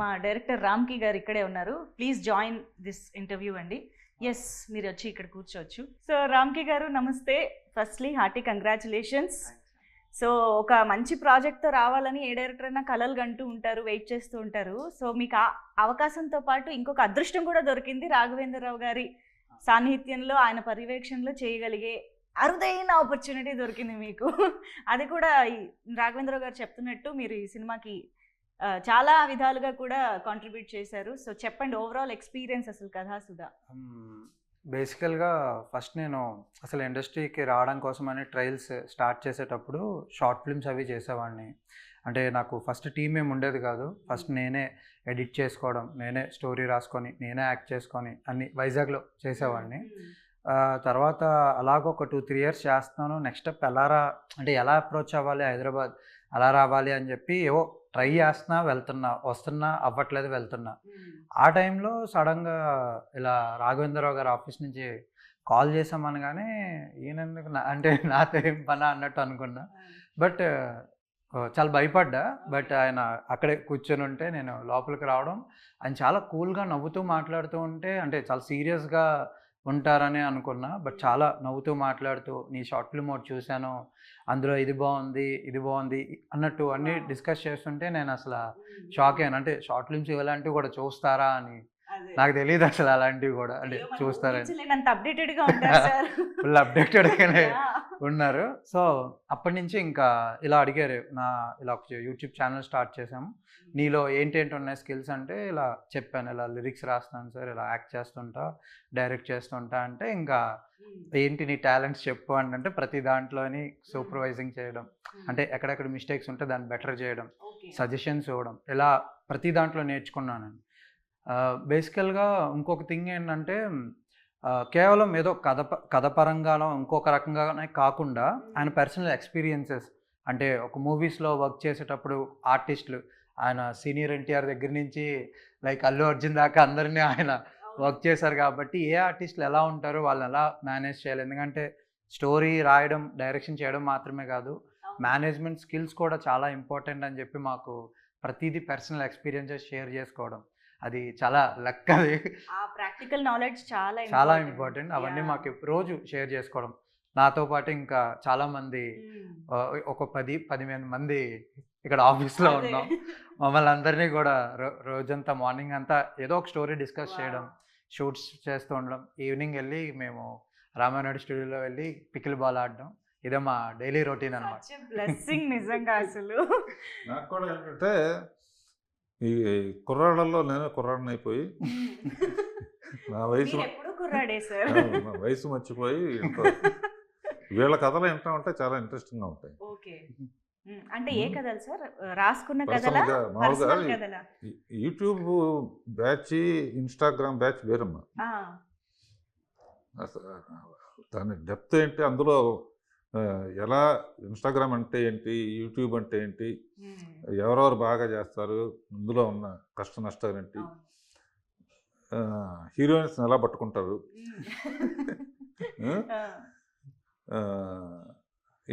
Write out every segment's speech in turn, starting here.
మా డైరెక్టర్ రామ్కి గారు ఇక్కడే ఉన్నారు. ప్లీజ్ జాయిన్ దిస్ ఇంటర్వ్యూ అండి. ఎస్, మీరు వచ్చి ఇక్కడ కూర్చోవచ్చు. సో రామ్కి గారు నమస్తే. Firstly hearty congratulations. సో ఒక మంచి ప్రాజెక్ట్తో రావాలని ఏ డైరెక్టర్ అయినా కలలు కంటూ ఉంటారు, వెయిట్ చేస్తూ ఉంటారు. సో మీకు ఆ అవకాశంతో పాటు ఇంకొక అదృష్టం కూడా దొరికింది. రాఘవేంద్రరావు గారి సాన్నిహిత్యంలో, ఆయన పర్యవేక్షణలో చేయగలిగే అరుదైన ఆపర్చునిటీ దొరికింది మీకు. అది కూడా రాఘవేంద్రరావు గారు చెప్తున్నట్టు మీరు ఈ సినిమాకి చాలా విధాలుగా కూడా కాంట్రిబ్యూట్ చేశారు. సో చెప్పండి, ఓవరాల్ ఎక్స్పీరియన్స్ అసలు కథాసుధా. బేసికల్గా ఫస్ట్ నేను అసలు ఇండస్ట్రీకి రావడం కోసమని ట్రయల్స్ స్టార్ట్ చేసేటప్పుడు షార్ట్ ఫిల్మ్స్ అవి చేసేవాడిని. అంటే నాకు ఫస్ట్ టీం ఏమి ఉండేది కాదు. ఫస్ట్ నేనే ఎడిట్ చేసుకోవడం, నేనే స్టోరీ రాసుకొని, నేనే యాక్ట్ చేసుకొని అన్ని వైజాగ్లో చేసేవాడిని. తర్వాత అలాగ ఒక 2-3 ఇయర్స్ చేస్తున్నాను. నెక్స్ట్ స్టెప్ ఎలా అప్రోచ్ అవ్వాలి, హైదరాబాద్ అలా రావాలి అని చెప్పి ఏవో ట్రై చేస్తున్నా, వస్తున్నా, అవ్వట్లేదు, వెళ్తున్నా. ఆ టైంలో సడన్గా ఇలా రాఘవేంద్రరావు గారి ఆఫీస్ నుంచి కాల్ చేసామనగానే ఈయనెందుకు అంటే నాతో ఏం పనా అన్నట్టు అనుకున్నా. బట్ చాలా భయపడ్డా. బట్ ఆయన అక్కడే కూర్చొని ఉంటే నేను లోపలికి రావడం, ఆయన చాలా కూల్గా నవ్వుతూ మాట్లాడుతూ ఉంటే, అంటే చాలా సీరియస్గా ఉంటారని అనుకున్నా. బట్ చాలా నవ్వుతూ మాట్లాడుతూ, నీ షార్ట్ ఫిల్మ్ ఒకటి చూశాను, అందులో ఇది బాగుంది అన్నట్టు అన్నీ డిస్కస్ చేస్తుంటే నేను అసలు షాక్ అయ్యాను. అంటే షార్ట్ ఫిల్మ్స్ ఇలాంటివి కూడా చూస్తారా అని నాకు తెలియదు అసలు. అలాంటివి కూడా అంటే చూస్తారని ఫుల్ అప్డేటెడ్గానే ఉన్నారు. సో అప్పటి నుంచి ఇంకా ఇలా అడిగారు, ఇలా ఒక యూట్యూబ్ ఛానల్ స్టార్ట్ చేసాము, నీలో ఏంటేంటి ఉన్నాయి స్కిల్స్ అంటే ఇలా చెప్పాను. ఇలా లిరిక్స్ రాస్తున్నాను సార్, ఇలా యాక్ట్ చేస్తుంటా, డైరెక్ట్ చేస్తుంటా అంటే, ఇంకా ఏంటి నీ టాలెంట్స్ చెప్పు అంటే ప్రతి దాంట్లోని సూపర్వైజింగ్ చేయడం, అంటే ఎక్కడెక్కడ మిస్టేక్స్ ఉంటే దాన్ని బెటర్ చేయడం, సజెషన్స్ ఇవ్వడం, ఇలా ప్రతి దాంట్లో నేర్చుకున్నాను. బేసికల్గా ఇంకొక థింగ్ ఏంటంటే, కేవలం ఏదో కథ పరంగానో ఇంకొక రకంగానే కాకుండా ఆయన పర్సనల్ ఎక్స్పీరియన్సెస్, అంటే ఒక మూవీస్లో వర్క్ చేసేటప్పుడు ఆర్టిస్టులు, ఆయన సీనియర్ ఎన్టీఆర్ దగ్గర నుంచి లైక్ అల్లు అర్జున్ దాకా అందరినీ ఆయన వర్క్ చేశారు కాబట్టి ఏ ఆర్టిస్టులు ఎలా ఉంటారో వాళ్ళని ఎలా మేనేజ్ చేయాలి. ఎందుకంటే స్టోరీ రాయడం, డైరెక్షన్ చేయడం మాత్రమే కాదు, మేనేజ్మెంట్ స్కిల్స్ కూడా చాలా ఇంపార్టెంట్ అని చెప్పి మాకు ప్రతిదీ పర్సనల్ ఎక్స్పీరియన్సెస్ షేర్ చేసుకోవడం, అది చాలా లక్కది. ప్రాక్టికల్ నాలెడ్జ్ చాలా ఇంపార్టెంట్. అవన్నీ మాకు రోజు షేర్ చేసుకోవడం. నాతో పాటు ఇంకా చాలామంది, ఒక 10-15 మంది ఇక్కడ ఆఫీస్లో ఉన్నాం. మమ్మల్ని అందరినీ కూడా రోజంతా మార్నింగ్ అంతా ఏదో ఒక స్టోరీ డిస్కస్ చేయడం, షూట్స్ చేస్తూ ఉండడం, ఈవినింగ్ వెళ్ళి మేము రామానాయుడు స్టూడియోలో వెళ్ళి పికిల్ బాల్ ఆడడం, ఇదే మా డైలీ రొటీన్ అన్నమాట. బ్లెస్సింగ్ నిజంగా. అసలు నాకు కూడా ఏంటంటే, ఈ కుర్రాళ్ళల్లో నేను కుర్రాడిని అయిపోయి నా వయసు మర్చిపోయి వీళ్ళ కథలు వింటా ఉంటే చాలా ఇంట్రెస్టింగ్గా ఉంటాయి. అంటే ఏ కథలు సార్ రాసుకున్న కథలా, మామూలుగా యూట్యూబ్ బ్యాచ్, ఇన్స్టాగ్రామ్ బ్యాచ్ వేరమ్మా. దాని డెప్త్ ఏంటి, అందులో ఎలా ఇన్స్టాగ్రామ్ అంటే ఏంటి, యూట్యూబ్ అంటే ఏంటి, ఎవరెవరు బాగా చేస్తారు, ఇందులో ఉన్న కష్ట నష్టాలు ఏంటి, హీరోయిన్స్ ఎలా పట్టుకుంటారు,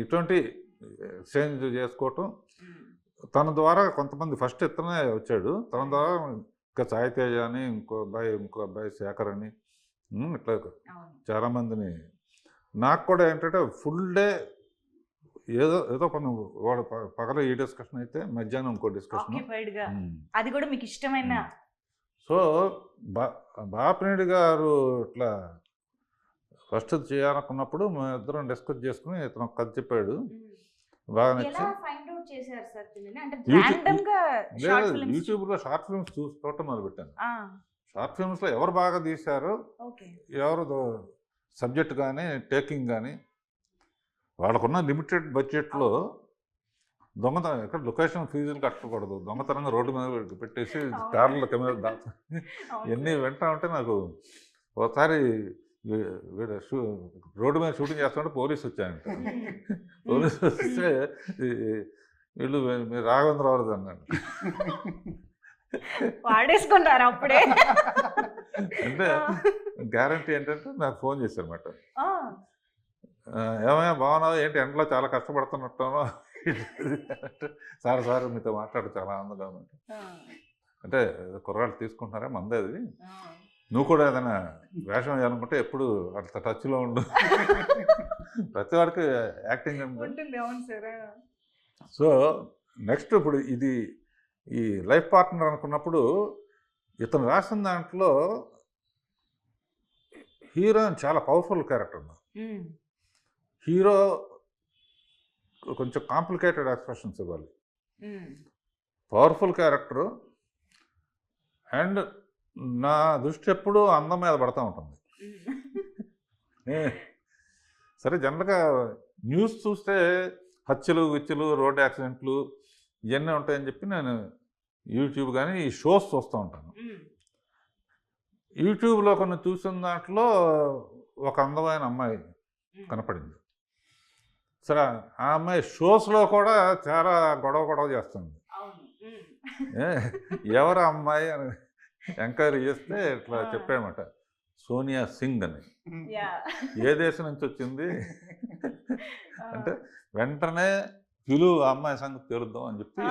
ఇటువంటి ఎక్స్చేంజ్ చేసుకోవటం. తన ద్వారా కొంతమంది ఫస్ట్ ఇతనే వచ్చాడు, తన ద్వారా ఇంకా సాయి తేజ అని, ఇంకో అబ్బాయి శేఖర్ అని, ఇట్లా చాలామందిని. నాకు కూడా ఏంటంటే ఫుల్ డే ఏదో పని, వాడు పగల ఈ డిస్కషన్ అయితే మధ్యాహ్నం ఇంకో డిస్కషన్, అది కూడా మీకు ఇష్టమైన. సో బాపినేడు గారు ఇట్లా ఫస్ట్ చేయాలనుకున్నప్పుడు మేము ఇద్దరం డిస్కస్ చేసుకుని ఇతను కథ చెప్పాడు, బాగా నచ్చి యూట్యూబ్లో షార్ట్ ఫిల్మ్స్ చూడటం మొదలుపెట్టాను. షార్ట్ ఫిల్మ్స్లో ఎవరు బాగా తీశారో, ఎవరు సబ్జెక్ట్ కానీ టేకింగ్ కానీ, వాళ్ళకున్న లిమిటెడ్ బడ్జెట్లో దొంగతనం, ఎక్కడ లొకేషన్ ఫీజులు కట్టకూడదు, దొంగతనంగా రోడ్డు మీద పెట్టేసి కార్ల కెమెరా ఇవన్నీ వింటా ఉంటే నాకు ఒకసారి రోడ్డు మీద షూటింగ్ చేస్తుంటే పోలీసు వచ్చాయంట. పోలీసు వస్తే వీళ్ళు మీరు రాఘవేంద్రరావు అన్నాడు. వాడేసుకుంటారు అప్పుడే. అంటే గ్యారంటీ ఏంటంటే నాకు ఫోన్ చేశారన్నమాట, ఏమైనా బాగున్నావు ఏంటి, ఎండలో చాలా కష్టపడుతున్నట్టానో, సార్ మీతో మాట్లాడు చాలా ఆనందంగా ఉంది. అంటే కుర్రాళ్ళు తీసుకుంటున్నారా మందే అది, నువ్వు కూడా ఏదైనా వేషం వేయాలనుకుంటే ఎప్పుడు అంత టచ్లో ఉండు. ప్రతి వాడికి యాక్టింగ్ ఉంటుంది. అవును సార్. సో నెక్స్ట్ ఇప్పుడు ఇది ఈ లైఫ్ పార్ట్నర్ అనుకున్నప్పుడు ఇతను రాసిన దాంట్లో హీరోయిన్ చాలా పవర్ఫుల్ క్యారెక్టర్. హీరో కొంచెం కాంప్లికేటెడ్ ఎక్స్ప్రెషన్స్ ఇవ్వాలి, పవర్ఫుల్ క్యారెక్టరు. అండ్ నా దృష్టి ఎప్పుడు అందం మీద పడతా ఉంటుంది. సరే జనరల్గా న్యూస్ చూస్తే హత్యలు విత్యలు రోడ్ యాక్సిడెంట్లు ఇవన్నీ ఉంటాయని చెప్పి నేను యూట్యూబ్ కానీ ఈ షోస్ చూస్తూ ఉంటాను. యూట్యూబ్లో కొన్ని చూసిన దాంట్లో ఒక అందమైన అమ్మాయి కనపడింది. సరే ఆ అమ్మాయి షోస్లో కూడా చాలా గొడవ చేస్తుంది. ఎవరు అమ్మాయి అని ఎంక్వైరీ చేస్తే ఇట్లా చెప్పామట, సోనియా సింగ్ అని. ఏ దేశం నుంచి వచ్చింది అంటే వెంటనే పిలువు ఆ అమ్మాయి సంగతి తెలుద్దాం అని చెప్పి